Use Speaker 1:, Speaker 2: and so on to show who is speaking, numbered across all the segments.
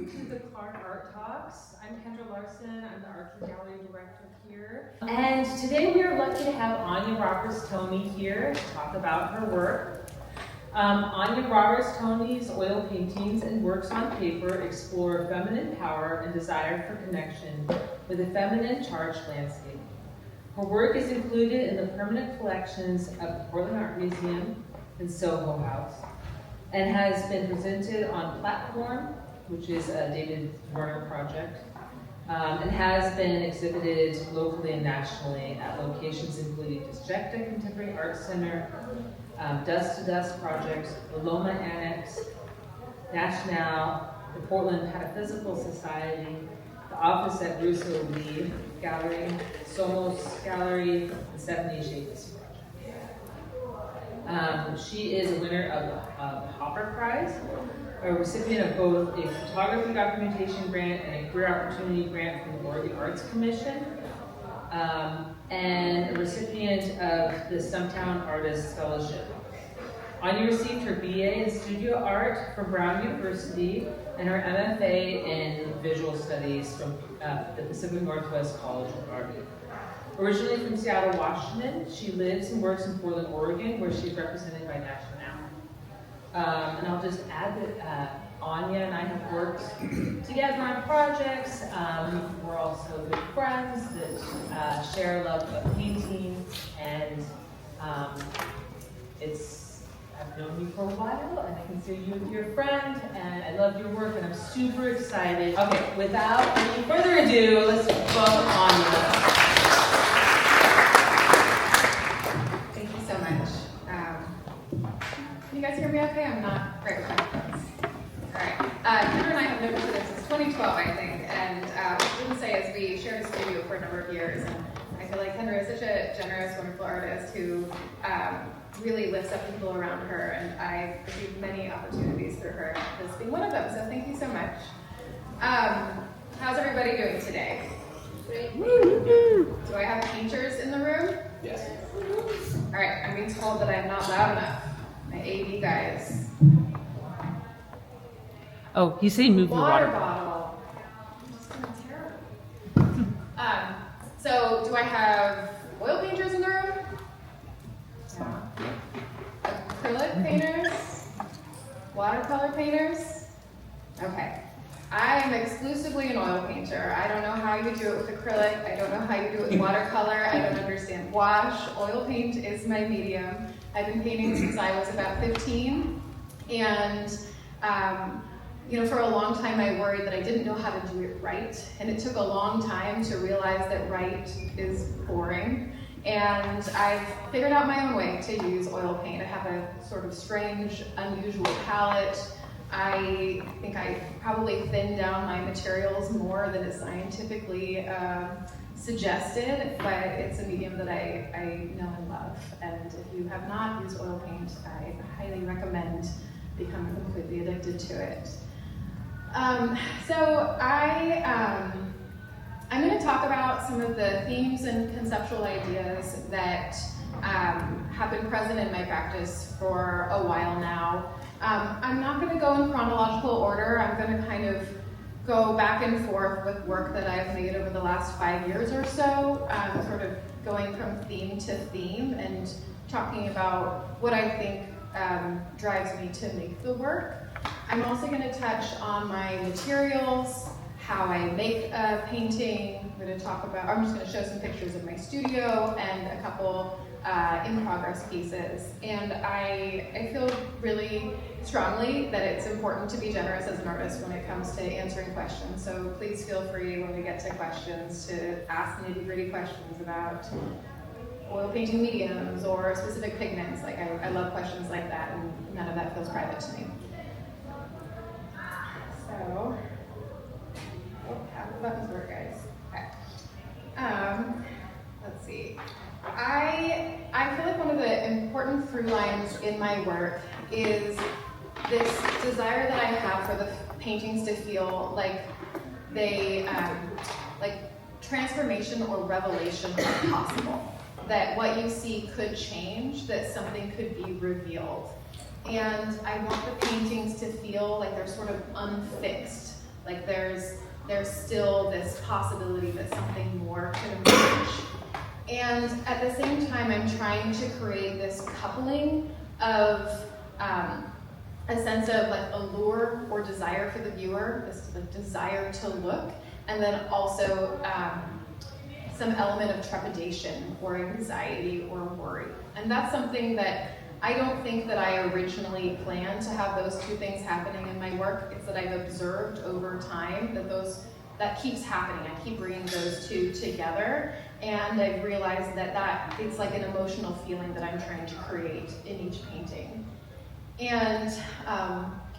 Speaker 1: to the Clark Art Talks. I'm Kendra Larson. I'm the Art Gallery Director here. And today we are lucky to have Anya Roberts Toney here to talk about her work. Anya Roberts Toney's oil paintings and works on paper explore feminine power and desire for connection with a feminine charged landscape. Her work is included in the permanent collections of the Portland Art Museum and Soho House, and has been presented on Platform, which is a David Zwirner Project, and has been exhibited locally and nationally at locations including Disjecta Contemporary Art Center, Dust to Dust Project, the Loma Annex, Nationale, the Portland Pataphysical Society, the office at Russo Lee Gallery, Somos Gallery, and Stephanie Chefas Project. She is a winner of the Hopper Prize, a recipient of both a photography documentation grant and a career opportunity grant from the Oregon Arts Commission, and a recipient of the Stumptown Artist Fellowship. Anya received her BA in Studio Art from Brown University and her MFA in Visual Studies from the Pacific Northwest College of Art. Originally from Seattle, Washington, she lives and works in Portland, Oregon, where she's represented by Nationale. And I'll just add that Anya and I have worked together on projects. We're also good friends that share a love of painting, and I've known you for a while, and I consider you your friend, and I love your work, and I'm super excited. Okay, without any further ado, let's welcome Anya.
Speaker 2: Thank you so much. Can you guys hear me okay? I'm not great with microphones. All right. Kendra and I have known each other since 2012, I think, and I wouldn't say as we shared a studio for a number of years, and I feel like Kendra is such a generous, wonderful artist who really lifts up people around her, and I've received many opportunities through her, this being one of them, so thank you so much. How's everybody doing today? Great. Do I have painters in the room?
Speaker 3: Yes.
Speaker 2: All right, I'm being told that I'm not loud enough. My AV guys.
Speaker 1: Oh, you say move your water
Speaker 2: bottle. Just feeling terrible. So do I have oil painters in the room? Yeah. Acrylic painters? Watercolor painters? Okay. I am exclusively an oil painter. I don't know how you do it with acrylic. I don't know how you do it with watercolor. I don't understand wash. Oil paint is my medium. I've been painting since I was about 15. And for a long time I worried that I didn't know how to do it right. And it took a long time to realize that right is boring. And I've figured out my own way to use oil paint. I have a sort of strange, unusual palette. I think I probably thinned down my materials more than is scientifically suggested, but it's a medium that I know and love. And if you have not used oil paint, I highly recommend becoming completely addicted to it. I'm going to talk about some of the themes and conceptual ideas that have been present in my practice for a while now. I'm not going to go in chronological order. I'm going to kind of go back and forth with work that I've made over the last 5 years or so, sort of going from theme to theme and talking about what I think drives me to make the work. I'm also going to touch on my materials, how I make a painting. I'm just going to show some pictures of my studio and a couple in-progress pieces. And I feel really strongly that it's important to be generous as an artist when it comes to answering questions. So please feel free when we get to questions to ask nitty-gritty questions about oil painting mediums or specific pigments. Like I love questions like that, and none of that feels private to me. So, how the buttons work, guys? Okay. Let's see. I feel like one of the important through lines in my work is this desire that I have for the paintings to feel like they, like transformation or revelation are possible. That what you see could change, that something could be revealed. And I want the paintings to feel like they're sort of unfixed, Like there's still this possibility that something more could emerge. And at the same time, I'm trying to create this coupling of a sense of like allure or desire for the viewer, this like desire to look, and then also some element of trepidation or anxiety or worry. And that's something that I don't think that I originally planned to have those two things happening in my work. It's that I've observed over time that keeps happening. I keep bringing those two together, and I've realized that it's like an emotional feeling that I'm trying to create in each painting. And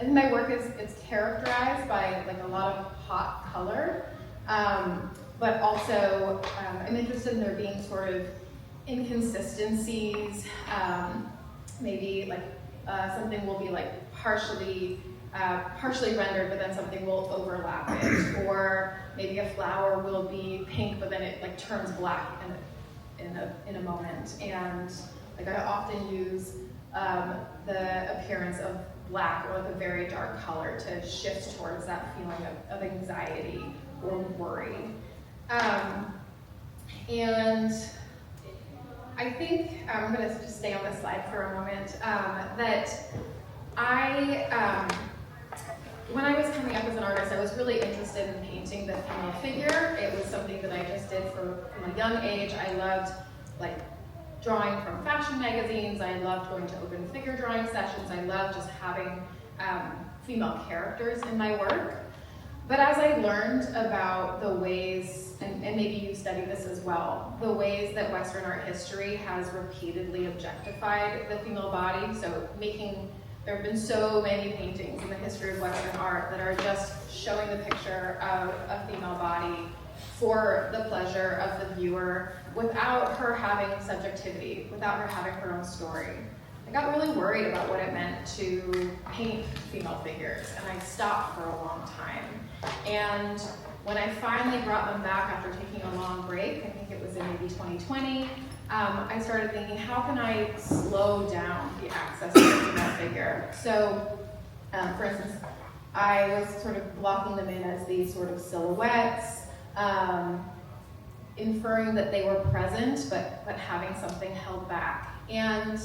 Speaker 2: my work it's characterized by like a lot of hot color, but also I'm interested in there being sort of inconsistencies. Maybe like something will be like partially rendered, but then something will overlap it, or maybe a flower will be pink, but then it like turns black in a moment. And like I often use the appearance of black or like a very dark color to shift towards that feeling of anxiety or worry. And I think I'm going to just stay on this slide for a moment. That when I was coming up as an artist, I was really interested in painting the female figure. It was something that I just did from a young age. I loved like drawing from fashion magazines. I loved going to open figure drawing sessions. I loved just having female characters in my work. But as I learned about the ways, and maybe you study this as well, the ways that Western art history has repeatedly objectified the female body, so there have been so many paintings in the history of Western art that are just showing the picture of a female body for the pleasure of the viewer without her having subjectivity, without her having her own story. I got really worried about what it meant to paint female figures, and I stopped for a long time. And when I finally brought them back after taking a long break, I think it was in maybe 2020, I started thinking, how can I slow down the access to the female figure? So, for instance, I was sort of blocking them in as these sort of silhouettes, inferring that they were present, but having something held back. And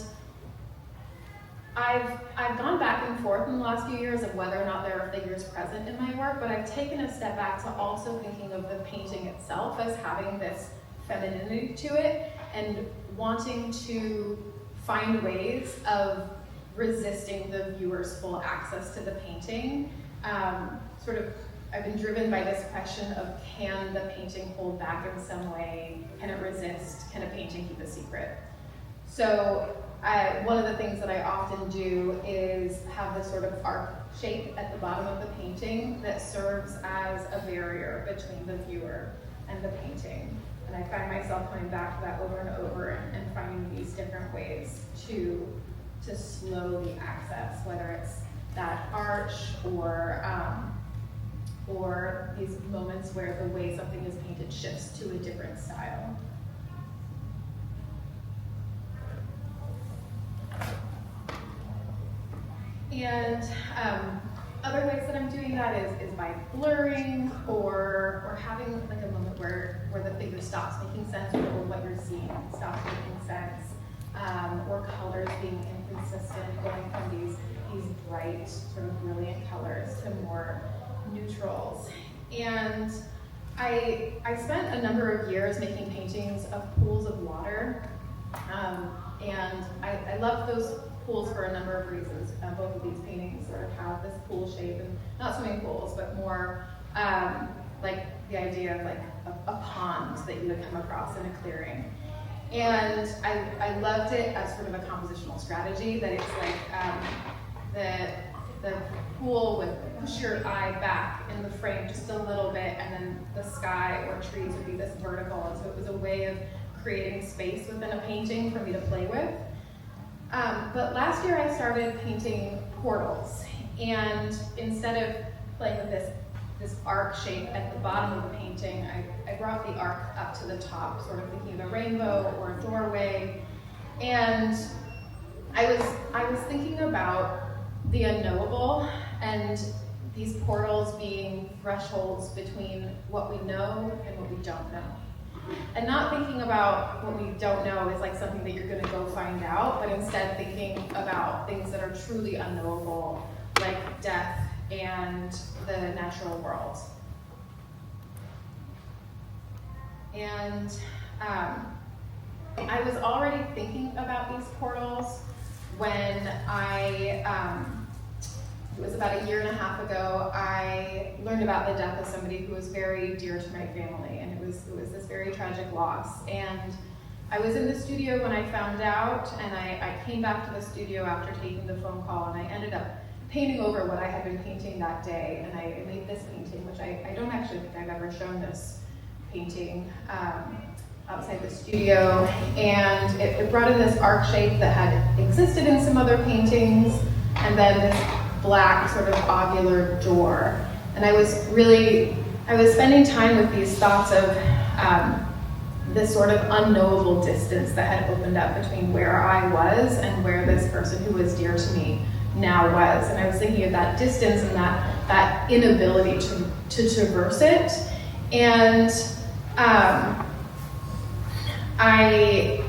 Speaker 2: I've gone back and forth in the last few years of whether or not there are figures present in my work, but I've taken a step back to also thinking of the painting itself as having this femininity to it and wanting to find ways of resisting the viewer's full access to the painting. I've been driven by this question of, can the painting hold back in some way? Can it resist? Can a painting keep a secret? So one of the things that I often do is have this sort of arc shape at the bottom of the painting that serves as a barrier between the viewer and the painting. And I find myself coming back to that over and over and finding these different ways to slow the access, whether it's that arch or these moments where the way something is painted shifts to a different style. And other ways that I'm doing that is by blurring or having like a moment where the figure stops making sense, or what you're seeing stops making sense, or colors being inconsistent, going from these bright, sort of brilliant colors to more neutrals. And I spent a number of years making paintings of pools of water, and I love those pools for a number of reasons. Both of these paintings sort of have this pool shape, and not swimming pools, but more like the idea of like a pond that you would come across in a clearing. And I loved it as sort of a compositional strategy, that it's like the pool would push your eye back in the frame just a little bit, and then the sky or trees would be this vertical. And so it was a way of creating space within a painting for me to play with. But last year I started painting portals, and instead of playing with this arc shape at the bottom of the painting, I brought the arc up to the top, sort of thinking of a rainbow or a doorway. And I was thinking about the unknowable and these portals being thresholds between what we know and what we don't know. And not thinking about what we don't know as like something that you're gonna go find out, but instead thinking about things that are truly unknowable, like death and the natural world. And I was already thinking about these portals when it was about 1.5 years ago, I learned about the death of somebody who was very dear to my family, and it was this very tragic loss. And I was in the studio when I found out, and I came back to the studio after taking the phone call, and I ended up painting over what I had been painting that day, and I made this painting, which I don't actually think I've ever shown this painting outside the studio, and it brought in this arc shape that had existed in some other paintings, and then this black sort of ovular door. And I was spending time with these thoughts of this sort of unknowable distance that had opened up between where I was and where this person who was dear to me now was. And I was thinking of that distance and that inability to traverse it. And I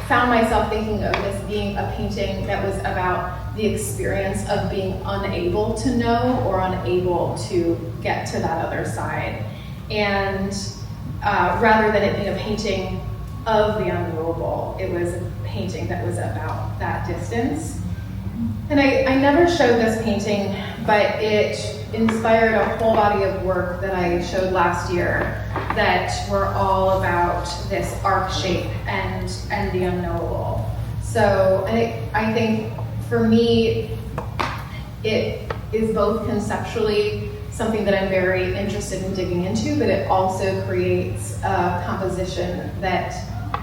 Speaker 2: found myself thinking of this being a painting that was about the experience of being unable to know or unable to get to that other side. And rather than it being a painting of the unknowable, it was a painting that was about that distance. And I never showed this painting, but it inspired a whole body of work that I showed last year that were all about this arc shape and the unknowable. So I think for me, it is both conceptually something that I'm very interested in digging into, but it also creates a composition that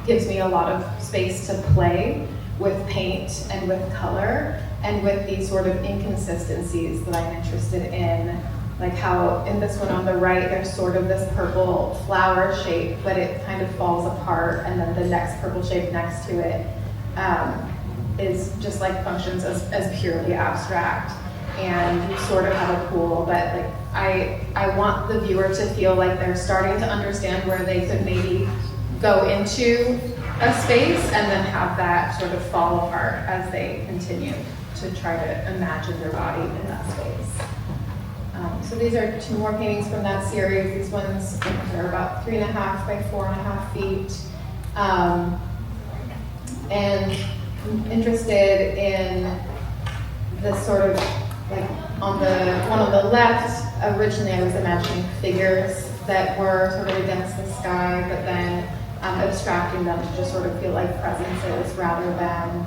Speaker 2: gives me a lot of space to play with paint and with color and with these sort of inconsistencies that I'm interested in. Like how in this one on the right, there's sort of this purple flower shape, but it kind of falls apart, and then the next purple shape next to it is just like functions as purely abstract. And you sort of have a pool, but like I want the viewer to feel like they're starting to understand where they could maybe go into a space and then have that sort of fall apart as they continue to try to imagine their body in that space. So these are 2 more paintings from that series. These ones are about 3.5 by 4.5 feet. And I'm interested in this sort of, like on the one on the left, originally I was imagining figures that were sort of against the sky, but then abstracting them to just sort of feel like presences rather than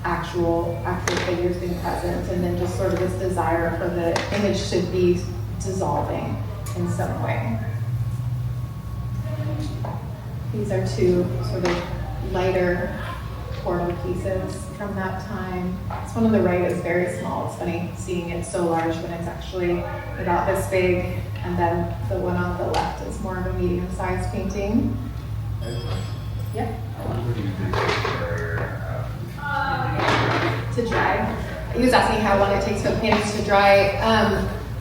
Speaker 2: actual figures being present, and then just sort of this desire for the image to be dissolving in some way. These are 2 sort of lighter portal pieces from that time. This one on the right is very small. It's funny seeing it so large when it's actually about this big, and then the one on the left is more of a medium-sized painting. Yeah. To dry. He was asking how long it takes for paintings to dry.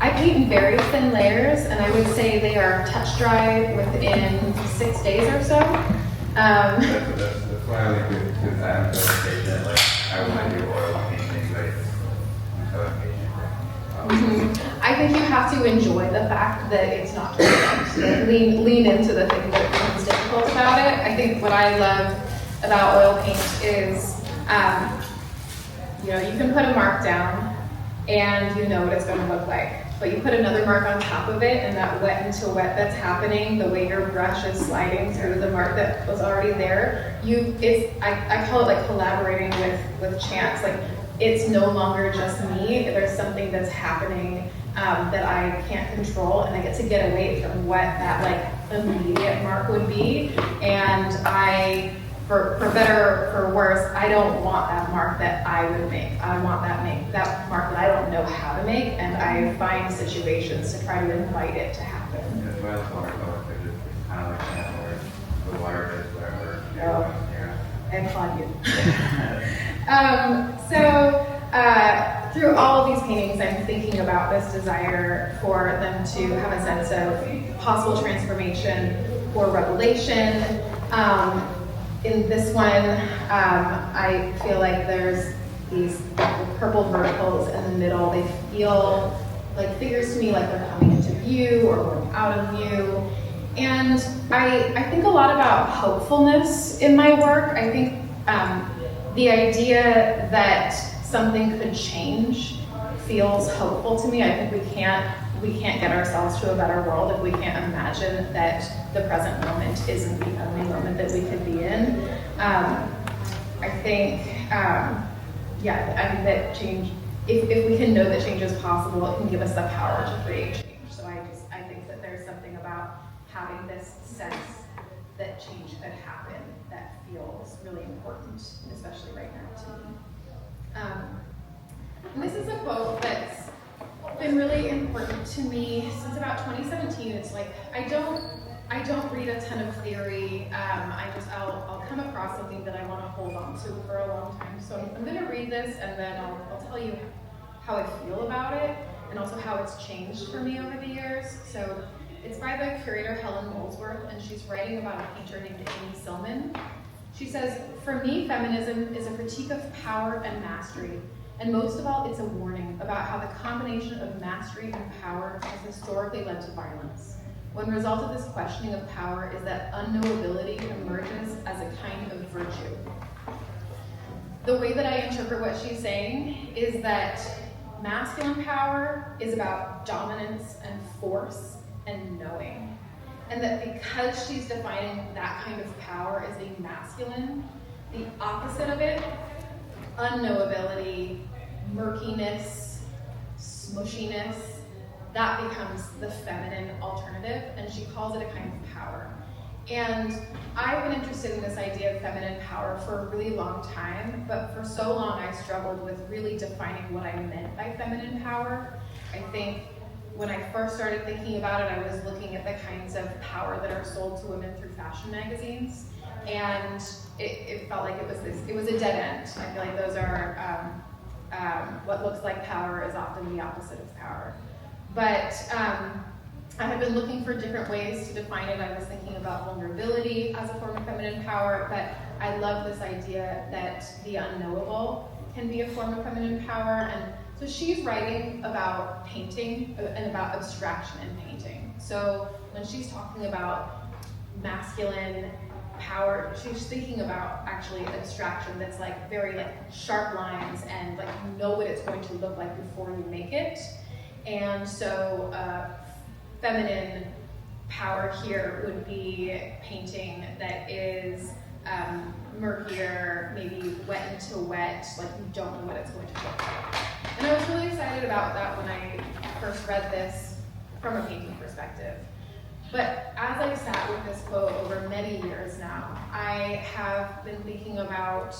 Speaker 2: I paint in very thin layers, and I would say they are touch dry within 6 days or so.
Speaker 3: That's why I like it, because I'm so patient. Like I want to do oil painting, but I'm so impatient.
Speaker 2: I think you have to enjoy the fact that it's not perfect. Lean into the thing that is difficult about it. I think what I love about oil paint is, you can put a mark down and you know what it's going to look like. But you put another mark on top of it, and that wet into wet that's happening, the way your brush is sliding through the mark that was already there, I call it like collaborating with chance. Like it's no longer just me. There's something that's happening that I can't control, and I get to get away from what that like immediate mark would be. And for better or for worse, I don't want that mark that I would make. I want that mark that I don't know how to make, and I find situations to try to invite it to happen.
Speaker 3: As well as watercolor, because it's kind of like that, where the water is whatever.
Speaker 2: I applaud you. So through all of these paintings, I'm thinking about this desire for them to have a sense of possible transformation or revelation. In this one, I feel like there's these purple verticals in the middle. They feel like figures to me, like they're coming into view or going out of view. And I think a lot about hopefulness in my work. I think the idea that something could change feels hopeful to me. I think we can't get ourselves to a better world if we can't imagine that the present moment isn't the only moment that we could be in. I think, that change, if we can know that change is possible, it can give us the power to create change. So I think that there's something about having this sense that change could happen that feels really important, especially right now to me. And this is a quote that's been really important to me since about 2017. It's like, I don't read a ton of theory. I'll come across something that I want to hold on to for a long time. So I'm going to read this, and then I'll tell you how I feel about it, and also how it's changed for me over the years. So it's by the curator Helen Molesworth, and she's writing about a painter named Amy Sillman. She says, "For me, feminism is a critique of power and mastery. And most of all, it's a warning about how the combination of mastery and power has historically led to violence. One result of this questioning of power is that unknowability emerges as a kind of virtue." The way that I interpret what she's saying is that masculine power is about dominance and force and knowing. And that because she's defining that kind of power as being masculine, the opposite of it, unknowability, murkiness, smushiness, that becomes the feminine alternative, and she calls it a kind of power. And I've been interested in this idea of feminine power for a really long time, but for so long I struggled with really defining what I meant by feminine power. I think when I first started thinking about it, I was looking at the kinds of power that are sold to women through fashion magazines, and it felt like it was a dead end. I feel like those are, what looks like power is often the opposite of power. But I have been looking for different ways to define it. I was thinking about vulnerability as a form of feminine power, but I love this idea that the unknowable can be a form of feminine power. And so she's writing about painting and about abstraction in painting. So when she's talking about masculine power, she's thinking about actually abstraction that's like very like sharp lines and like you know what it's going to look like before you make it. And so feminine power here would be painting that is murkier, maybe wet into wet, like you don't know what it's going to look like. And I was really excited about that when I first read this from a painting perspective. But as I sat with this quote over many years now, I have been thinking about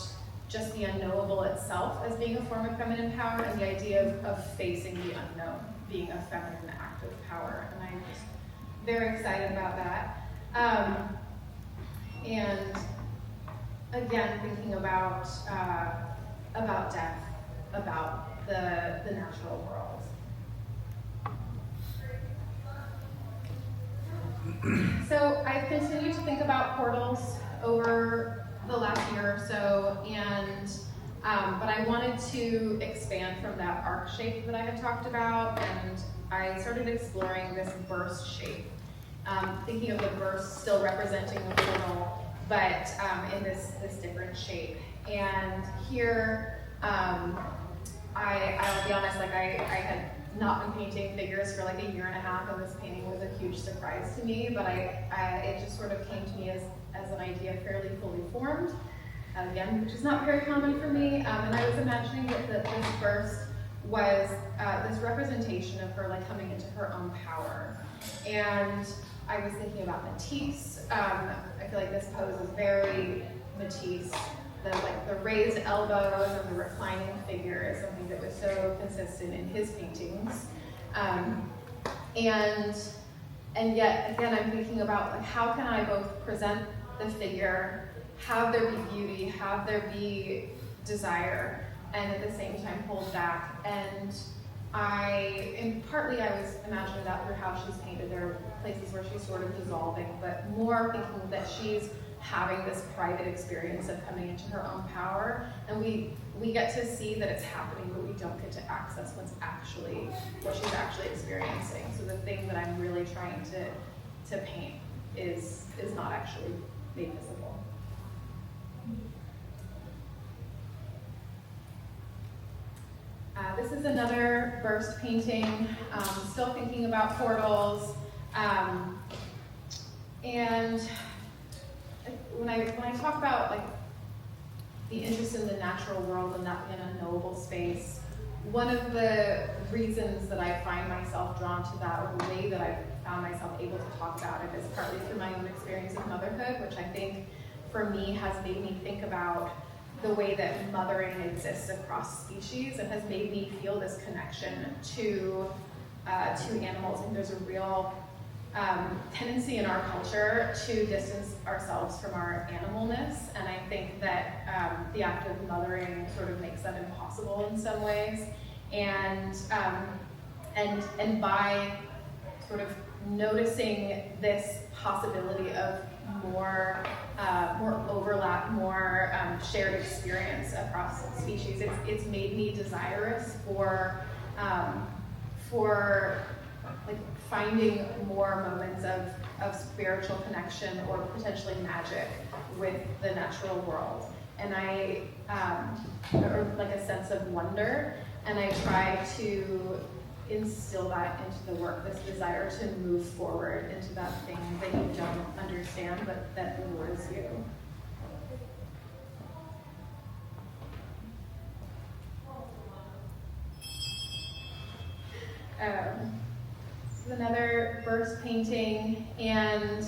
Speaker 2: just the unknowable itself as being a form of feminine power, and the idea of facing the unknown being a feminine act of power. And I'm just very excited about that. And again, thinking about death, about the natural world. So I've continued to think about portals over the last year or so, and but I wanted to expand from that arc shape that I had talked about, and I started exploring this burst shape, thinking of the burst still representing the portal, but in this different shape. And here, I'll be honest, like I had not been painting figures for like a year and a half, and this painting was a huge surprise to me, but it just sort of came to me as an idea fairly fully formed, again, which is not very common for me, and I was imagining that this burst was this representation of her like coming into her own power. And I was thinking about Matisse. I feel like this pose is very Matisse. The raised elbows and the reclining figure is something that was so consistent in his paintings. And yet, again, I'm thinking about like how can I both present the figure, have there be beauty, have there be desire, and at the same time hold back. And partly I was imagining that through how she's painted. There are places where she's sort of dissolving, but more thinking that she's having this private experience of coming into her own power, and we get to see that it's happening, but we don't get to access what she's actually experiencing. So the thing that I'm really trying to paint is not actually made visible. This is another burst painting, still thinking about portals, and when I talk about like the interest in the natural world and that being a knowable space, one of the reasons that I find myself drawn to that, or the way that I found myself able to talk about it, is partly through my own experience of motherhood, which I think for me has made me think about the way that mothering exists across species, and has made me feel this connection to animals. And there's a real tendency in our culture to distance ourselves from our animalness, and I think that the act of mothering sort of makes that impossible in some ways. And by sort of noticing this possibility of more overlap, more shared experience across species, it's made me desirous for like finding more moments of spiritual connection or potentially magic with the natural world, and or like a sense of wonder, and I try to instill that into the work, this desire to move forward into that thing that you don't understand but that allures you. This is another burst painting, and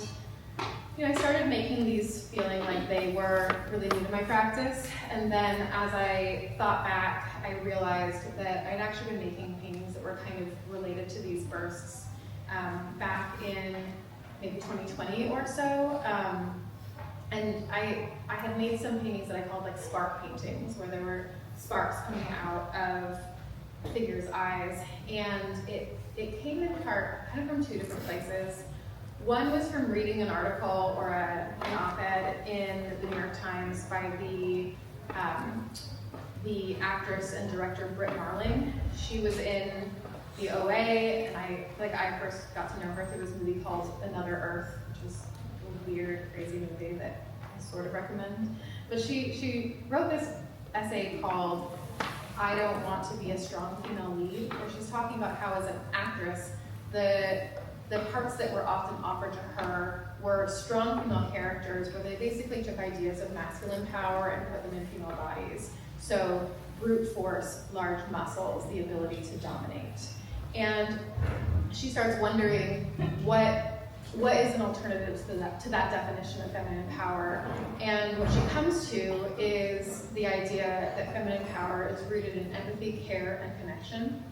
Speaker 2: I started making these feeling like they were really new to my practice, and then as I thought back, I realized that I'd actually been making paintings that were kind of related to these bursts back in maybe 2020 or so, and I had made some paintings that I called like spark paintings, where there were sparks coming out of figures' eyes, and it came in part kind of from two different places. One was from reading an article or an op-ed in the New York Times by the actress and director Britt Marling. She was in the OA, and I first got to know her through this movie called Another Earth, which is a weird, crazy movie that I sort of recommend. But she wrote this essay called I Don't Want to Be a Strong Female Lead, where she's talking about how as an actress, the parts that were often offered to her were strong female characters where they basically took ideas of masculine power and put them in female bodies. So brute force, large muscles, the ability to dominate. And she starts wondering what is an alternative to that definition of feminine power. And what she comes to is the idea that feminine power is rooted in empathy, care, and connection.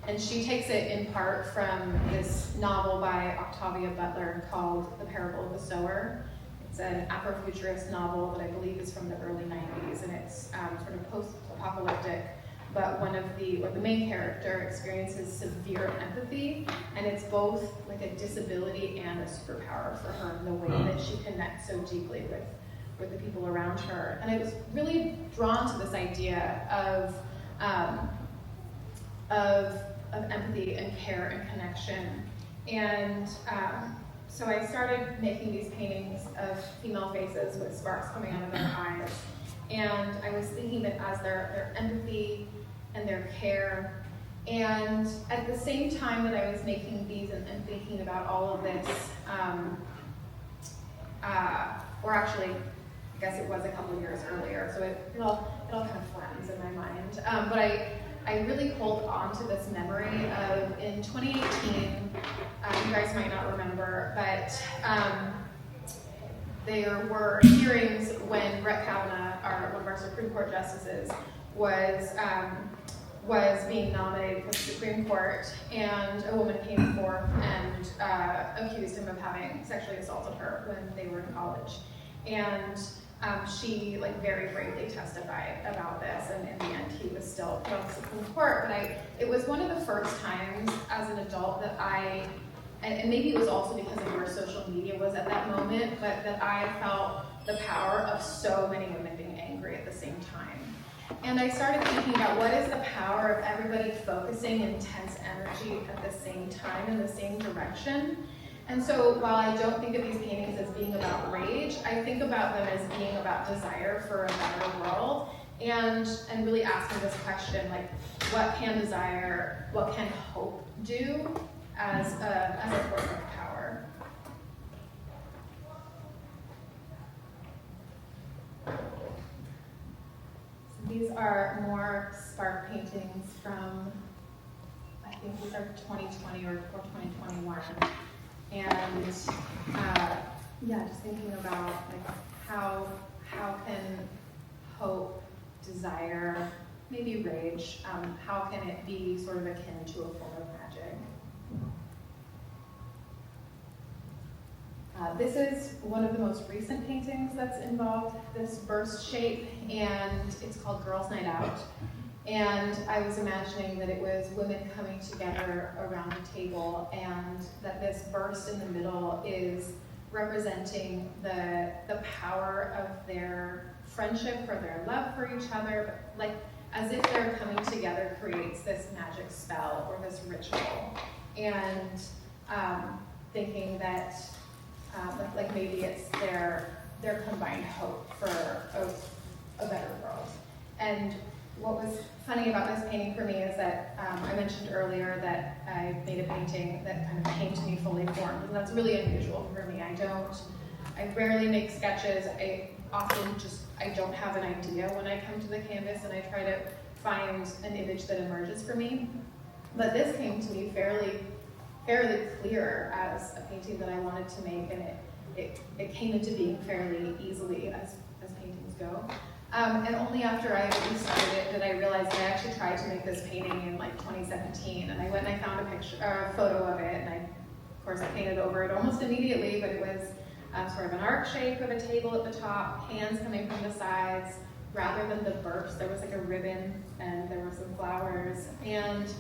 Speaker 2: And she takes it in part from this novel by Octavia Butler called The Parable of the Sower. It's an Afrofuturist novel that I believe is from the early 90s, and it's sort of post-apocalyptic, but the main character experiences severe empathy, and it's both like a disability and a superpower for her in the way that she connects so deeply with the people around her. And I was really drawn to this idea of empathy and care and connection. And so I started making these paintings of female faces with sparks coming out of their eyes. And I was thinking that as their empathy and their care, and at the same time that I was making these and thinking about all of this, or actually, I guess it was a couple of years earlier, so it all kind of flattens in my mind. But I really hold on to this memory of in 2018, you guys might not remember, but there were hearings when Brett Kavanaugh, one of our Supreme Court justices, was being nominated for the Supreme Court, and a woman came forth and accused him of having sexually assaulted her when they were in college. And she like very bravely testified about this, and in the end he was still put on the Supreme Court. But it was one of the first times as an adult that and maybe it was also because of where social media was at that moment, but that I felt the power of so many women being angry at the same time. And I started thinking about what is the power of everybody focusing intense energy at the same time in the same direction. And so while I don't think of these paintings as being about rage, I think about them as being about desire for a better world, and really asking this question, like, what can desire, what can hope do as a form of power? So these are more spark paintings from, I think these are 2020 or 2021. And yeah, just thinking about like how can hope, desire, maybe rage, how can it be sort of akin to a form of magic? This is one of the most recent paintings that's involved this burst shape, and it's called Girls' Night Out. And I was imagining that it was women coming together around a table, and that this burst in the middle is representing the power of their friendship or their love for each other, but like as if their coming together creates this magic spell or this ritual. And thinking that like maybe it's their combined hope for a better world. And what was funny about this painting for me is that I mentioned earlier that I made a painting that kind of came to me fully formed, and that's really unusual for me. I rarely make sketches. I don't have an idea when I come to the canvas, and I try to find an image that emerges for me. But this came to me fairly clear as a painting that I wanted to make, and it came into being fairly easily as paintings go. And only after I restarted it did I realize that I actually tried to make this painting in like 2017, and I went and I found a photo of it, and of course I painted over it almost immediately, but it was sort of an arc shape with a table at the top, hands coming from the sides, rather than the burst. There was like a ribbon, and there were some flowers, and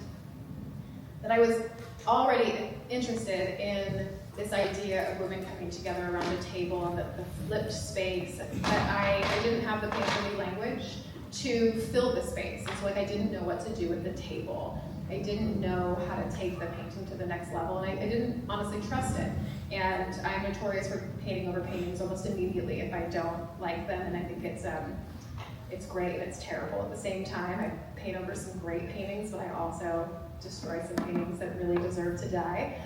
Speaker 2: that I was already interested in this idea of women coming together around a table and the flipped space, but I didn't have the painterly language to fill the space. It's like I didn't know what to do with the table. I didn't know how to take the painting to the next level, and I didn't honestly trust it. And I'm notorious for painting over paintings almost immediately if I don't like them, and I think it's great and it's terrible at the same time. I paint over some great paintings, but I also destroy some paintings that really deserve to die.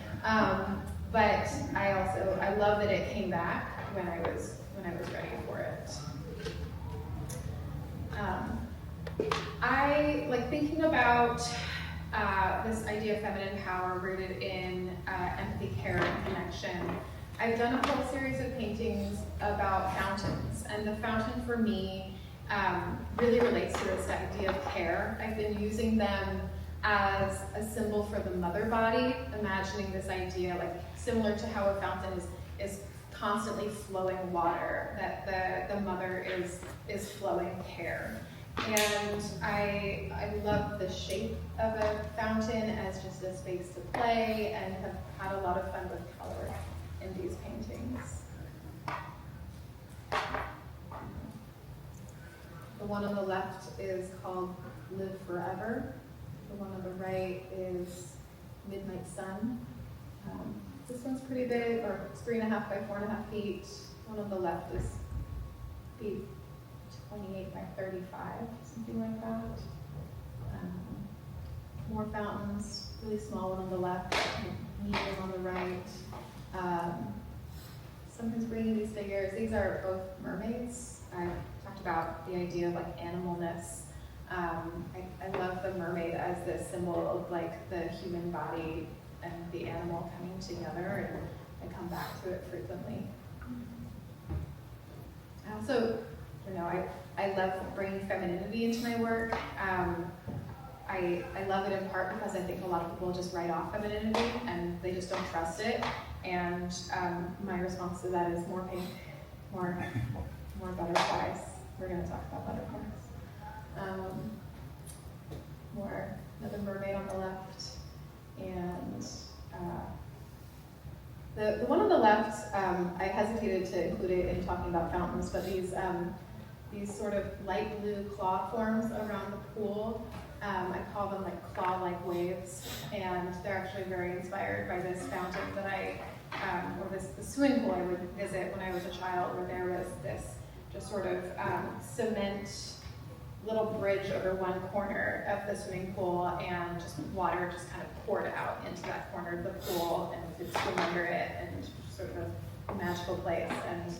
Speaker 2: But I love that it came back when I was ready for it. I like thinking about this idea of feminine power rooted in empathy, care, and connection. I've done a whole series of paintings about fountains, and the fountain for me really relates to this idea of care. I've been using them as a symbol for the mother body, imagining this idea, like similar to how a fountain is constantly flowing water, that the mother is flowing care. And I love the shape of a fountain as just a space to play, and have had a lot of fun with color in these paintings. The one on the left is called Live Forever. The one on the right is Midnight Sun. This one's pretty big, or it's 3.5 by 4.5 feet. One on the left is feet 28 by 35, something like that. More fountains, really small one on the left, medium on the right. Sometimes bringing these figures. These are both mermaids. I talked about the idea of like animalness. I love the mermaid as this symbol of like the human body and the animal coming together, and I come back to it frequently. I also, I love bringing femininity into my work. I love it in part because I think a lot of people just write off femininity and they just don't trust it. And my response to that is more pink, more more butterflies. We're going to talk about butterflies. Another mermaid on the left, and the one on the left, I hesitated to include it in talking about fountains, but these sort of light blue claw forms around the pool, I call them like claw-like waves, and they're actually very inspired by this fountain that or this swimming pool I would visit when I was a child, where there was this just sort of cement little bridge over one corner of the swimming pool, and just water just kind of poured out into that corner of the pool, and you could swim under it, and sort of a magical place. And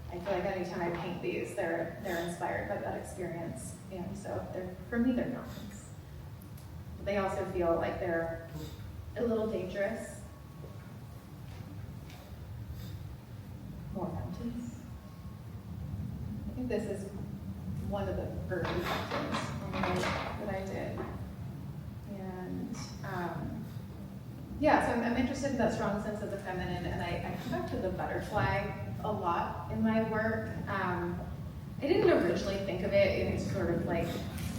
Speaker 2: I feel like anytime I paint these, they're inspired by that experience, and so for me they're mountains. But they also feel like they're a little dangerous. More mountains. I think this is one of the early mountains that I did. And yeah, so I'm interested in that strong sense of the feminine, and I come back to the butterfly a lot in my work. I didn't originally think of it in sort of like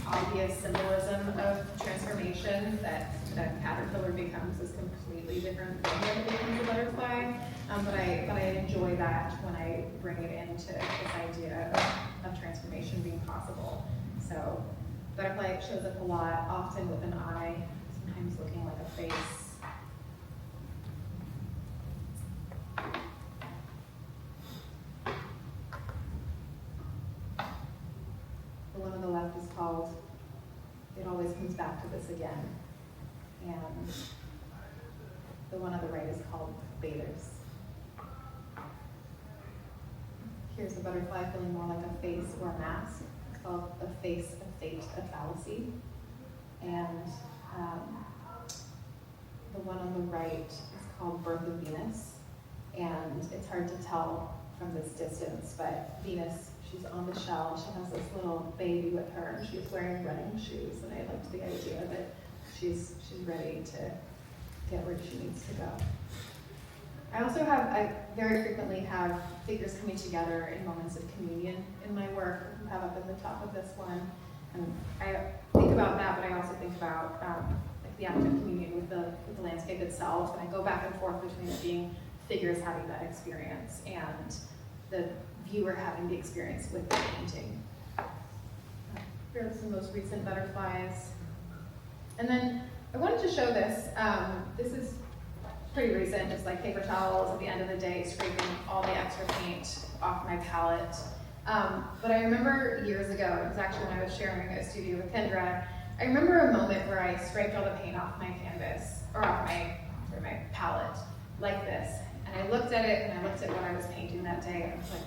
Speaker 2: obvious symbolism of transformation, that a caterpillar becomes this completely different thing when it becomes a butterfly. But I enjoy that when I bring it into this idea of transformation being possible. So butterfly shows up a lot, often with an eye, sometimes looking like a face. The one on the left is called It Always Comes Back to This Again. And the one on the right is called Bathers. Here's a butterfly feeling more like a face or a mask. It's called A Face of Fate, a Fallacy. And the one on the right is called Birth of Venus. And it's hard to tell from this distance, but Venus, she's on the shell. She has this little baby with her, and she's wearing running shoes. And I liked the idea that she's ready to get where she needs to go. I very frequently have figures coming together in moments of communion in my work. I have up in the top of this one. And I think about that, but I also think about like the act of communion with the landscape itself. And I go back and forth between it being figures having that experience and the viewer having the experience with the painting. Here are some most recent butterflies. And then I wanted to show this. This is pretty recent, just like paper towels at the end of the day, scraping all the extra paint off my palette. But I remember years ago, it was actually when I was sharing a studio with Kendra, I remember a moment where I scraped all the paint off my canvas, or off my palette, like this. And I looked at it, and I looked at what I was painting that day, and I was like,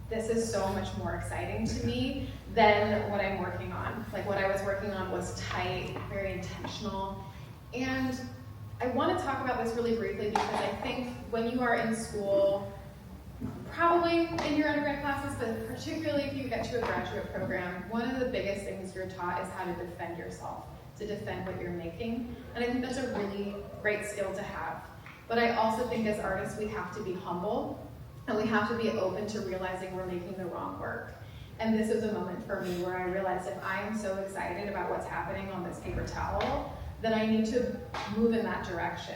Speaker 2: this is so much more exciting to me than what I'm working on. Like, what I was working on was tight, very intentional. And I want to talk about this really briefly because I think when you are in school, probably in your undergrad classes, but particularly if you get to a graduate program, one of the biggest things you're taught is how to defend yourself, to defend what you're making. And I think that's a really great skill to have. But I also think as artists, we have to be humble, and we have to be open to realizing we're making the wrong work. And this is a moment for me where I realized if I am so excited about what's happening on this paper towel, then I need to move in that direction.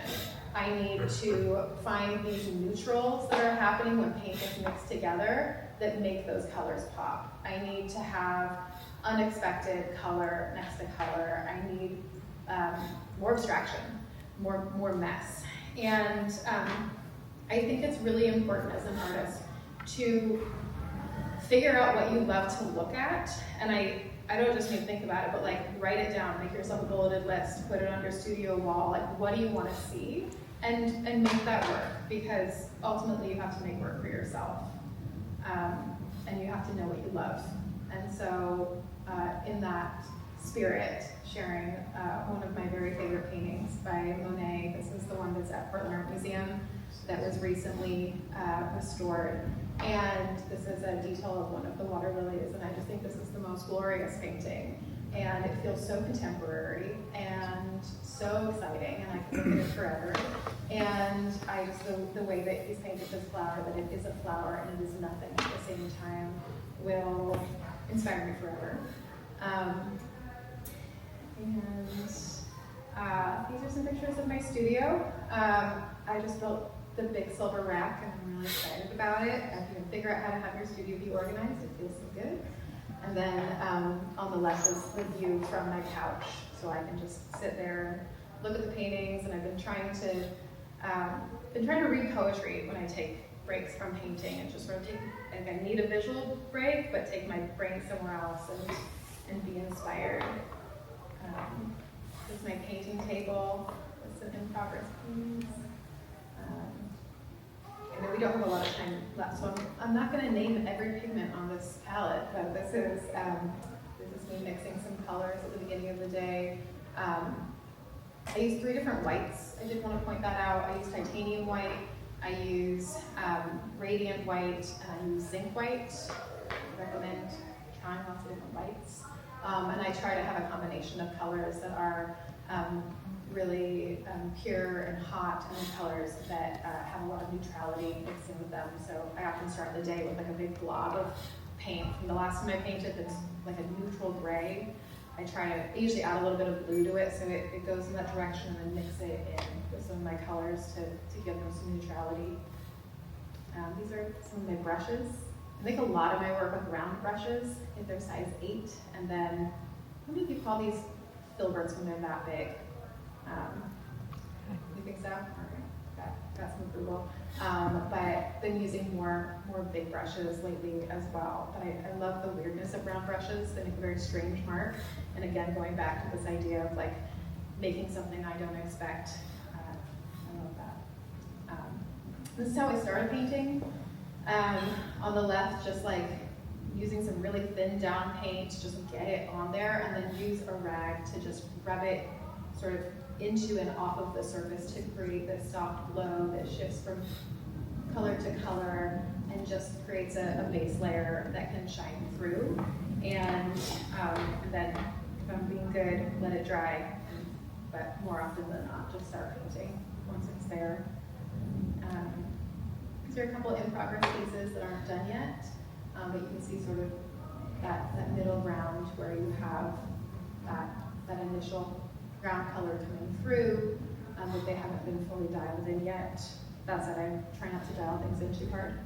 Speaker 2: I need to find these neutrals that are happening when paint is mixed together that make those colors pop. I need to have unexpected color next to color. I need more abstraction, more mess. And I think it's really important as an artist to figure out what you love to look at. And I don't just mean think about it, but like write it down, make yourself a bulleted list, put it on your studio wall. Like, what do you want to see? And make that work, because ultimately you have to make work for yourself. And you have to know what you love. And so in that spirit, sharing one of my very favorite paintings by Monet. This is the one that's at Portland Art Museum that was recently restored. And this is a detail of one of the water lilies, and I just think this is the most glorious painting. And it feels so contemporary and so exciting, and I could look at it forever. And I just, the way that he's painted this flower, that it is a flower and it is nothing at the same time, will inspire me forever. These are some pictures of my studio. I just built the big silver rack and I'm really excited about it. If you can figure out how to have your studio be organized, it feels so good. And then on the left is the view from my couch, so I can just sit there and look at the paintings. And I've been trying to read poetry when I take breaks from painting and just sort of take, like I need a visual break, but take my brain somewhere else and be inspired. This is my painting table with some in-progress paintings. I know we don't have a lot of time left, so I'm not going to name every pigment on this palette, but this is me mixing some colors at the beginning of the day. I use 3 different whites. I did want to point that out. I use titanium white, I use radiant white, and I use zinc white. I recommend trying lots of different whites. And I try to have a combination of colors that are really pure and hot, and colors that have a lot of neutrality mixed in with them. So I often start the day with like a big blob of paint. From the last time I painted, that's like a neutral gray. I usually add a little bit of blue to it, so it goes in that direction, and then mix it in with some of my colors to give them some neutrality. These are some of my brushes. I make a lot of my work with round brushes, if they're size 8, and then, what do you call these filberts when they're that big? You think so? Okay, got some approval. But been using more big brushes lately as well. But I love the weirdness of round brushes. They make a very strange mark. And again, going back to this idea of like making something I don't expect. I love that. This is how I started painting. On the left, just like using some really thin down paint to just get it on there, and then use a rag to just rub it sort of into and off of the surface to create this soft glow that shifts from color to color and just creates a base layer that can shine through. And then if I'm being good, let it dry. But more often than not, just start painting once it's there. These are a couple in-progress pieces that aren't done yet, but you can see sort of that middle ground where you have that initial ground color coming through, but they haven't been fully dialed in yet. That said, I try not to dial things in too hard.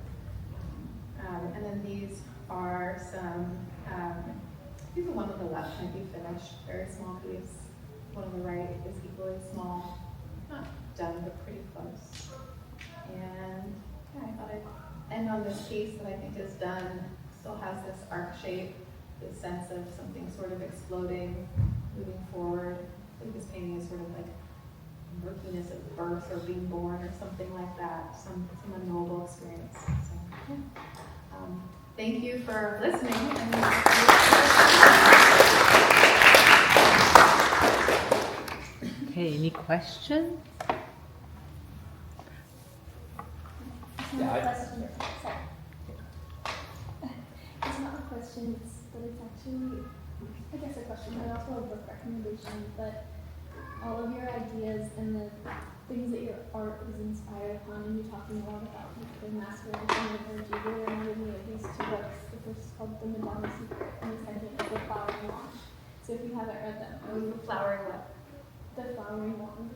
Speaker 2: And then these are some, I think the one on the left might be finished, very small piece. One on the right is equally small, not done, but pretty close. And yeah, I thought I'd end on this piece that I think is done. Still has this arc shape, this sense of something sort of exploding, moving forward. I think this painting is sort of like murkiness of birth or being born or something like that, some unknowable experience. So, yeah. Thank you for listening.
Speaker 4: Okay, any questions?
Speaker 5: It's not a question, but it's actually, I guess, a question, but also a book recommendation. But all of your ideas and the things that your art is inspired upon, and you're talking a lot about the masculine and the energy, really reminded me of these 2 books. The first is called The Madonna Secret, and the second is The Flowering Wand. So if you haven't read them, I would.
Speaker 2: The flowering what?
Speaker 5: The Flowering Wand.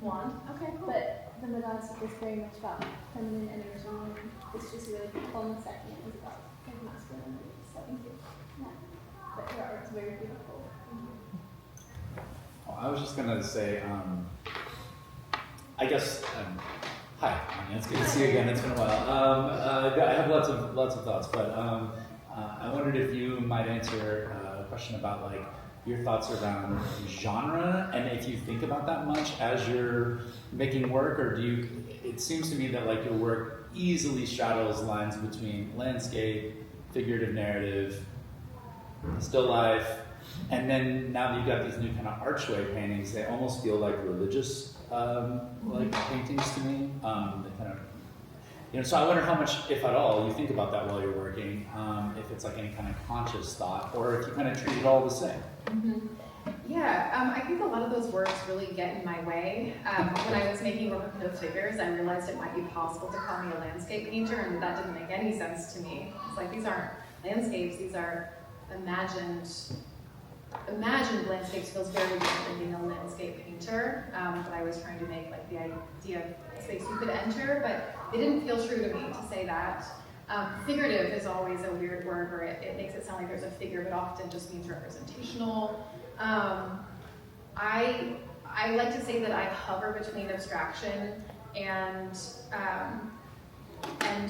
Speaker 2: Wand? Okay, cool.
Speaker 5: But The Madonna Secret is very much about feminine energy, and it's just really beautiful. And the second is about like masculine energy. So thank you. Yeah. But your art's very beautiful. Thank you.
Speaker 6: Oh, I was just gonna say, I guess, hi, Anya, it's good to see you again. It's been a while. I have lots of thoughts, but I wondered if you might answer a question about like your thoughts around genre, and if you think about that much as you're making work, or do you? It seems to me that like your work easily straddles lines between landscape, figurative narrative, still life, and then now that you've got these new kind of archway paintings, they almost feel like religious like paintings to me. They kind of, so I wonder how much, if at all, you think about that while you're working, if it's like any kind of conscious thought, or if you kind of treat it all the same.
Speaker 2: Mm-hmm. Yeah, I think a lot of those words really get in my way. When I was making work with no figures, I realized it might be possible to call me a landscape painter, and that didn't make any sense to me. It's like, these aren't landscapes, these are imagined landscapes. Feels very different than being a landscape painter, but I was trying to make like the idea of space you could enter, but it didn't feel true to me to say that. Figurative is always a weird word where it makes it sound like there's a figure, but often just means representational. I like to say that I hover between abstraction and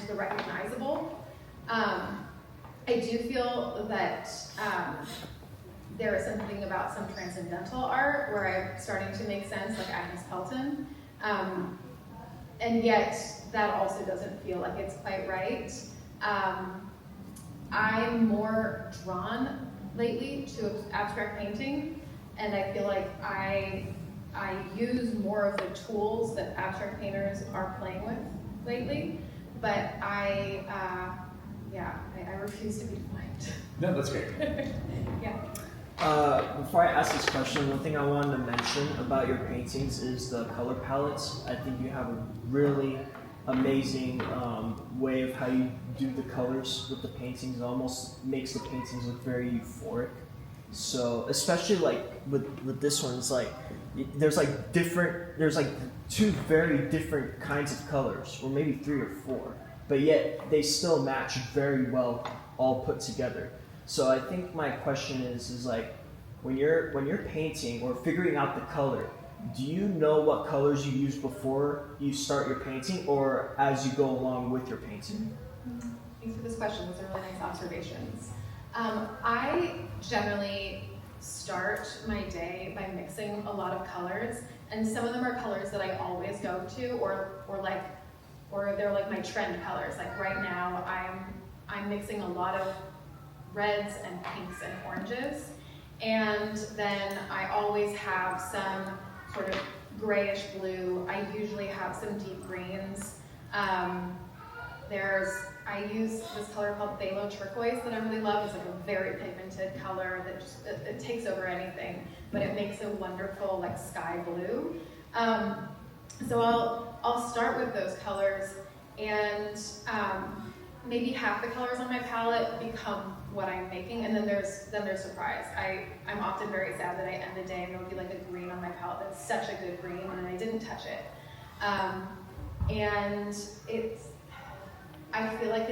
Speaker 2: the recognizable. I do feel that there is something about some transcendental art where I'm starting to make sense, like Agnes Pelton, and yet that also doesn't feel like it's quite right. I'm more drawn lately to abstract painting, and I feel like I use more of the tools that abstract painters are playing with lately, but I refuse to be defined.
Speaker 6: No, that's great.
Speaker 2: Yeah.
Speaker 4: Before I ask this question, one thing I wanted to mention about your paintings is the color palettes. I think you have a really amazing way of how you do the colors with the paintings. It almost makes the paintings look very euphoric. So especially like with this one, it's like there's like two very different kinds of colors, or maybe 3 or 4, but yet they still match very well all put together. So I think my question is like, when you're painting or figuring out the color, do you know what colors you use before you start your painting, or as you go along with your painting?
Speaker 2: Thanks for this question. Those are really nice observations. I generally start my day by mixing a lot of colors, and some of them are colors that I always go to, or they're like my trend colors. Like right now, I'm mixing a lot of reds and pinks and oranges, and then I always have some sort of grayish blue. I usually have some deep greens. I use this color called phthalo turquoise that I really love. It's like a very pigmented color that just it takes over anything, but it makes a wonderful like sky blue. So I'll start with those colors, and maybe half the colors on my palette become what I'm making, and then there's surprise. I'm often very sad that I end the day and there'll be like a green on my palette that's such a good green, and I didn't touch it. And I feel like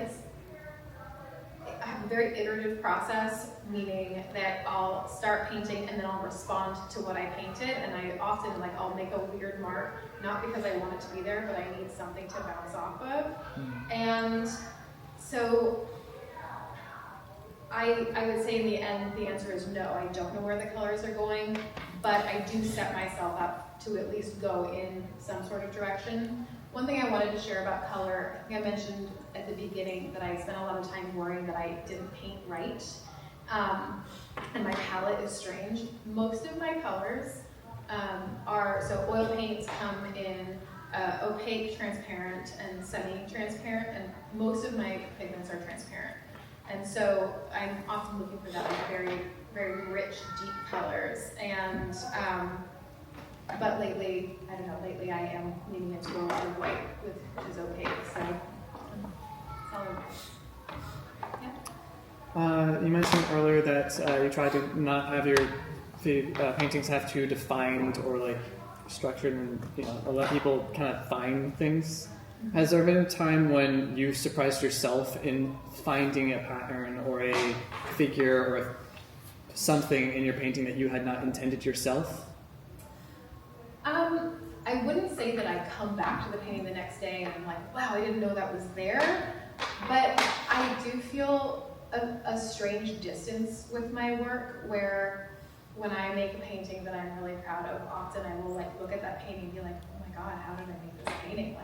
Speaker 2: I have a very iterative process, meaning that I'll start painting and then I'll respond to what I painted, and I often I'll make a weird mark, not because I want it to be there, but I need something to bounce off of. And so I would say in the end, the answer is no. I don't know where the colors are going, but I do set myself up to at least go in some sort of direction. One thing I wanted to share about color, I think I mentioned at the beginning that I spent a lot of time worrying that I didn't paint right, and my palette is strange. Most of my colors so oil paints come in opaque, transparent, and semi-transparent, and most of my pigments are transparent. And so I'm often looking for that very, very rich, deep colors. And but lately I am leaning into a lot of white, which is opaque. So solid. Yeah.
Speaker 7: You mentioned earlier that you try to not have your paintings have too defined or like structured, and let people kind of find things. Has there been a time when you surprised yourself in finding a pattern or a figure or something in your painting that you had not intended yourself?
Speaker 2: I wouldn't say that I come back to the painting the next day and I'm like, wow, I didn't know that was there. But I do feel a strange distance with my work, where when I make a painting that I'm really proud of, often I will look at that painting and be like, oh my God, how did I make this painting?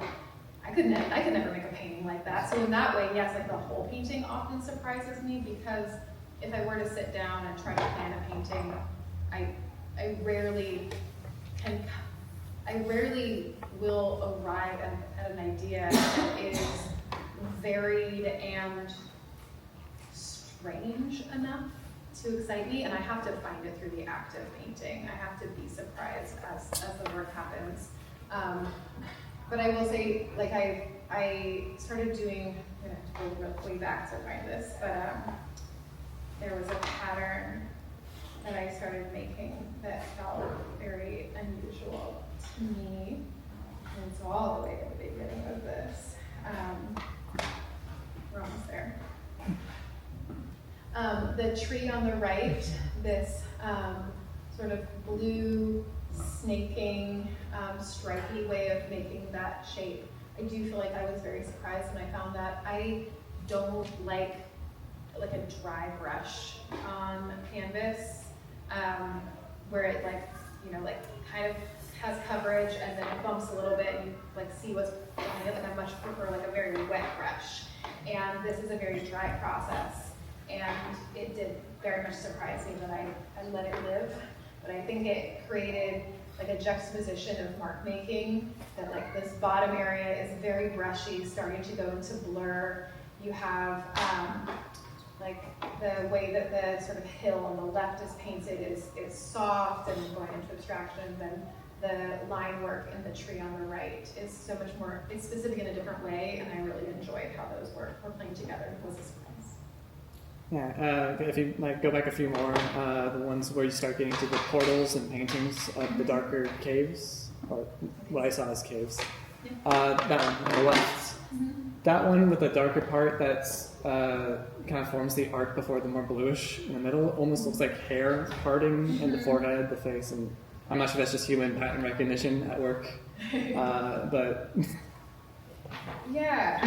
Speaker 2: I could never make a painting like that. So in that way, yes, the whole painting often surprises me, because if I were to sit down and try to plan a painting, I rarely will arrive at an idea that is varied and strange enough to excite me, and I have to find it through the act of painting. I have to be surprised as the work happens. But I will say, like I started doing, I'm gonna have to go way back to find this, but there was a pattern that I started making that felt very unusual to me. And so all the way to the beginning of this. We're almost there. The tree on the right, this sort of blue, snaking, stripy way of making that shape. I do feel like I was very surprised when I found that. I don't like a dry brush on canvas, where it kind of has coverage and then it bumps a little bit and you see what's behind it. Like I much prefer a very wet brush. And this is a very dry process. And it did very much surprise me that I let it live. But I think it created a juxtaposition of mark making, that this bottom area is very brushy, starting to go into blur. You have the way that the sort of hill on the left is painted is soft and going into abstraction. Then the line work in the tree on the right is so much more, it's specific in a different way, and I really enjoyed how those were playing together. It was a surprise.
Speaker 7: Yeah, if you go back a few more, the ones where you start getting to the portals and paintings of the darker caves, or what I saw as caves. That one on the left. That one with the darker part that's kind of forms the arc before the more bluish in the middle. Almost looks like hair parting in the forehead, the face, and I'm not sure that's just human pattern recognition at work, but.
Speaker 2: Yeah,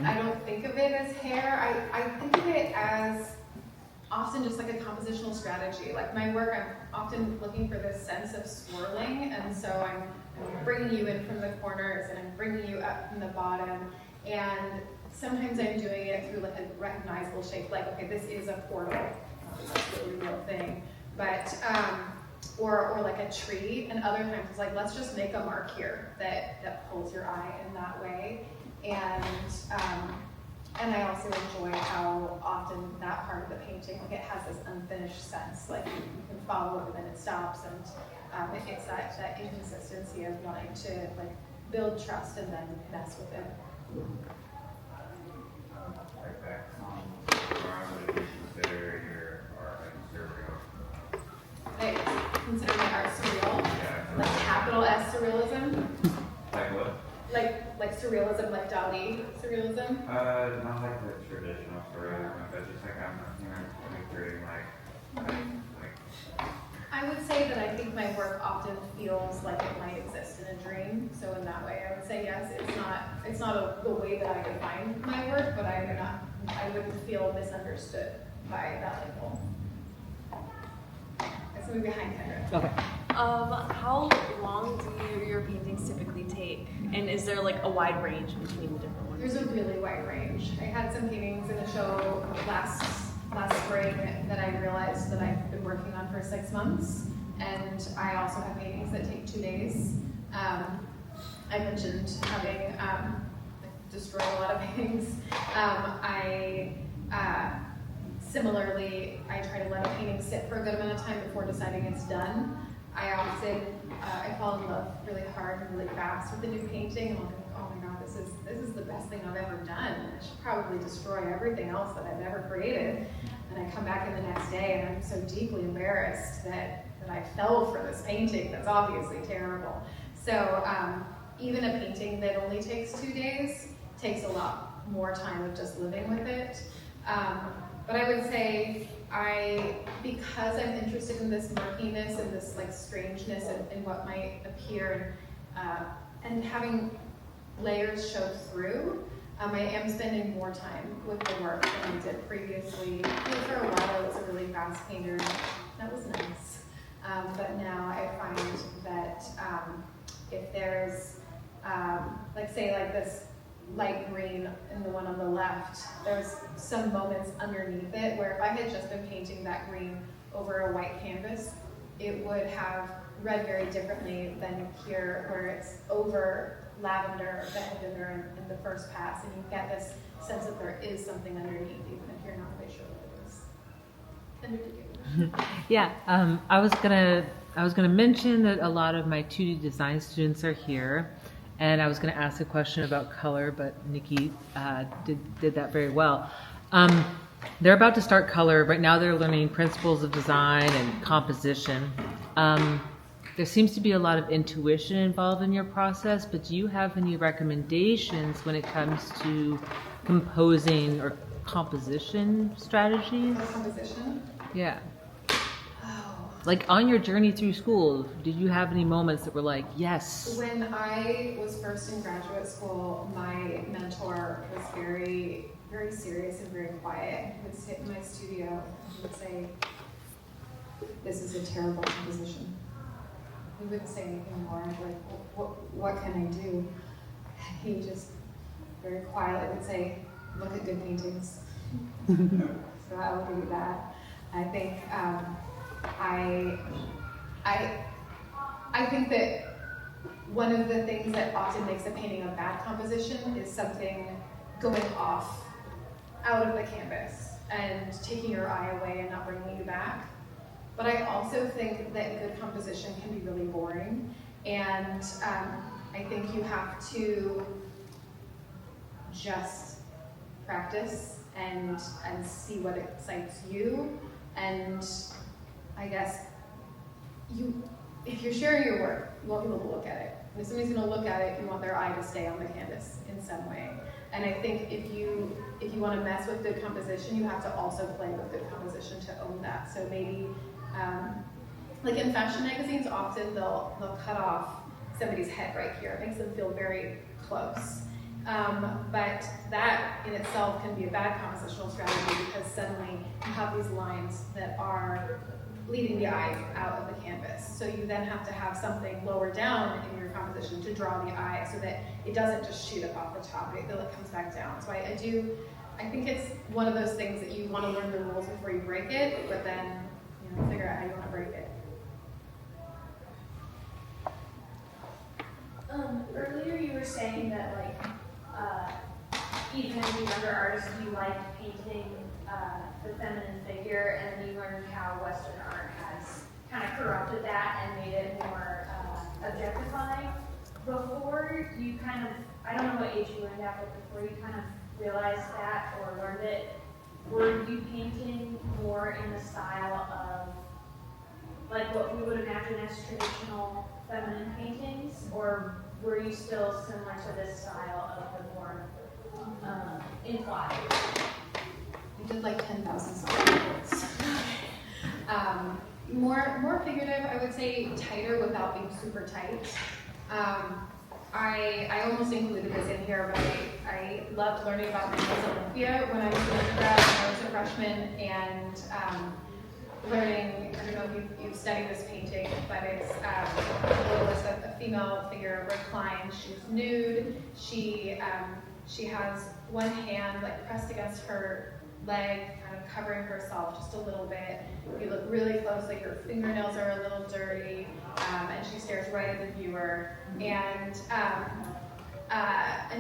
Speaker 2: I don't think of it as hair. I think of it as often just a compositional strategy. My work, I'm often looking for this sense of swirling, and so I'm bringing you in from the corners and I'm bringing you up from the bottom, and sometimes I'm doing it through a recognizable shape, okay, this is a portal, that's really a real thing, but or a tree, and other times it's let's just make a mark here that pulls your eye in that way. And I also enjoy how often that part of the painting, it has this unfinished sense, you can follow it but then it stops, and it's that inconsistency of wanting to build trust and then mess with it.
Speaker 3: Would you consider your art surreal?
Speaker 2: I consider my art surreal,
Speaker 3: Yeah.
Speaker 2: capital S surrealism.
Speaker 3: Like what?
Speaker 2: Like surrealism, like Dali surrealism.
Speaker 3: Not the traditional surrealism, but just I'm creating
Speaker 2: I would say that I think my work often feels like it might exist in a dream. So in that way, I would say yes. It's not the way that I define my work, but I wouldn't feel misunderstood by that label. Let's move behind Kendra.
Speaker 7: Okay.
Speaker 8: How long do your paintings typically take? And is there a wide range between the different ones?
Speaker 2: There's a really wide range. I had some paintings in a show last spring that I realized that I've been working on for 6 months, and I also have paintings that take 2 days. I mentioned having destroyed a lot of paintings. Similarly, I try to let a painting sit for a good amount of time before deciding it's done. I often I fall in love really hard and really fast with a new painting, and I'll think, oh my god, this is the best thing I've ever done. I should probably destroy everything else that I've ever created. And I come back in the next day and I'm so deeply embarrassed that I fell for this painting that's obviously terrible. So even a painting that only takes 2 days takes a lot more time of just living with it. But I would say because I'm interested in this murkiness and this strangeness and what might appear, and having layers show through, I am spending more time with the work than I did previously. For a while, I was a really fast painter. That was nice. But now I find that if there's, say this light green in the one on the left, there's some moments underneath it where if I had just been painting that green over a white canvas, it would have read very differently than here, where it's over lavender that had been there in the first pass, and you get this sense that there is something underneath, even if you're not quite sure what it is.
Speaker 1: Yeah, I was gonna mention that a lot of my 2D design students are here, and I was gonna ask a question about color, but Nikki did that very well. They're about to start color right now. They're learning principles of design and composition. There seems to be a lot of intuition involved in your process, but do you have any recommendations when it comes to composing or composition strategies?
Speaker 2: Composition?
Speaker 1: Yeah.
Speaker 2: Oh.
Speaker 1: Like on your journey through school, did you have any moments that were like, yes?
Speaker 2: When I was first in graduate school, my mentor was very, very serious and very quiet. He would sit in my studio and he would say, "This is a terrible composition." He wouldn't say anything more. I'd be like, what can I do? And he just very quietly would say, "Look at good paintings." So I will do that. I think I think that one of the things that often makes a painting a bad composition is something going off out of the canvas and taking your eye away and not bringing you back. But I also think that good composition can be really boring, and I think you have to just practice and see what excites you. And I guess if you're sharing your work, you want people to look at it. And if somebody's going to look at it, you want their eye to stay on the canvas in some way. And I think if you want to mess with good composition, you have to also play with good composition to own that. So maybe, like in fashion magazines, often they'll cut off somebody's head right here. It makes them feel very close. But that in itself can be a bad compositional strategy because suddenly you have these lines that are leading the eye out of the canvas. So you then have to have something lower down in your composition to draw the eye so that it doesn't just shoot up off the top, that it comes back down. So I think it's one of those things that you want to learn the rules before you break it, but then figure out how you want to break it.
Speaker 9: Earlier you were saying that even as a younger artist you liked painting the feminine figure, and then you learned how Western art has kind of corrupted that and made it more objectifying. Before you I don't know what age you learned that, but before you kind of realized that or learned it, were you painting more in the style of like what we would imagine as traditional feminine paintings, or were you still similar to this style of the more implied?
Speaker 2: I did like 10,000 songs. More figurative, I would say tighter without being super tight. I almost included this in here, but I loved learning about Mrs. Olympia when I was an undergrad and I was a freshman, and learning, I don't know if you've studied this painting, but it's a female figure reclined. She's nude. She has one hand like pressed against her leg, kind of covering herself just a little bit. If you look really closely, her fingernails are a little dirty, and she stares right at the viewer. And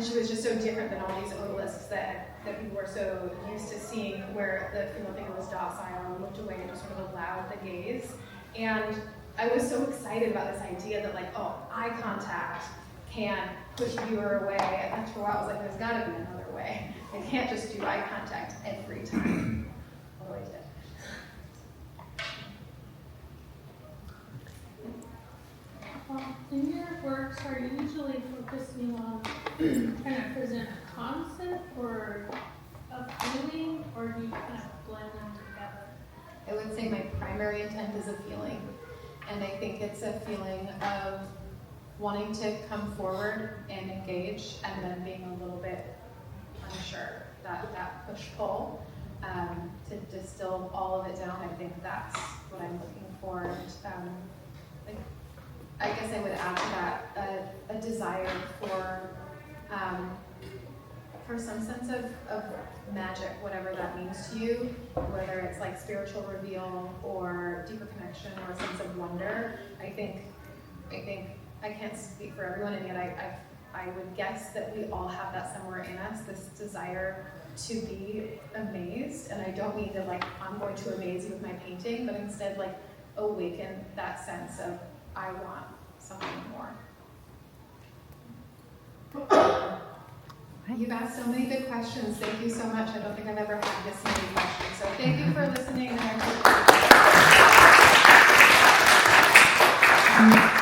Speaker 2: she was just so different than all these obelisks that people were so used to seeing, where the female figure was docile and looked away and just sort of allowed the gaze. And I was so excited about this idea that eye contact can push the viewer away. And after a while, I was like, there's got to be another way. I can't just do eye contact every time. Although I did.
Speaker 5: In your works, are you usually focusing on kind of present a concept or a feeling, or do you kind of blend them together?
Speaker 2: I would say my primary intent is a feeling. And I think it's a feeling of wanting to come forward and engage, and then being a little bit unsure, that push-pull. To distill all of it down, I think that's what I'm looking for. I guess I would add to that a desire for some sense of magic, whatever that means to you, whether it's like spiritual reveal or deeper connection or a sense of wonder. I think I can't speak for everyone, and yet I would guess that we all have that somewhere in us, this desire to be amazed, and I don't mean that like I'm going to amaze you with my painting, but instead like awaken that sense of I want something more. You've asked so many good questions. Thank you so much. I don't think I've ever had this many questions. So thank you for listening. And I hope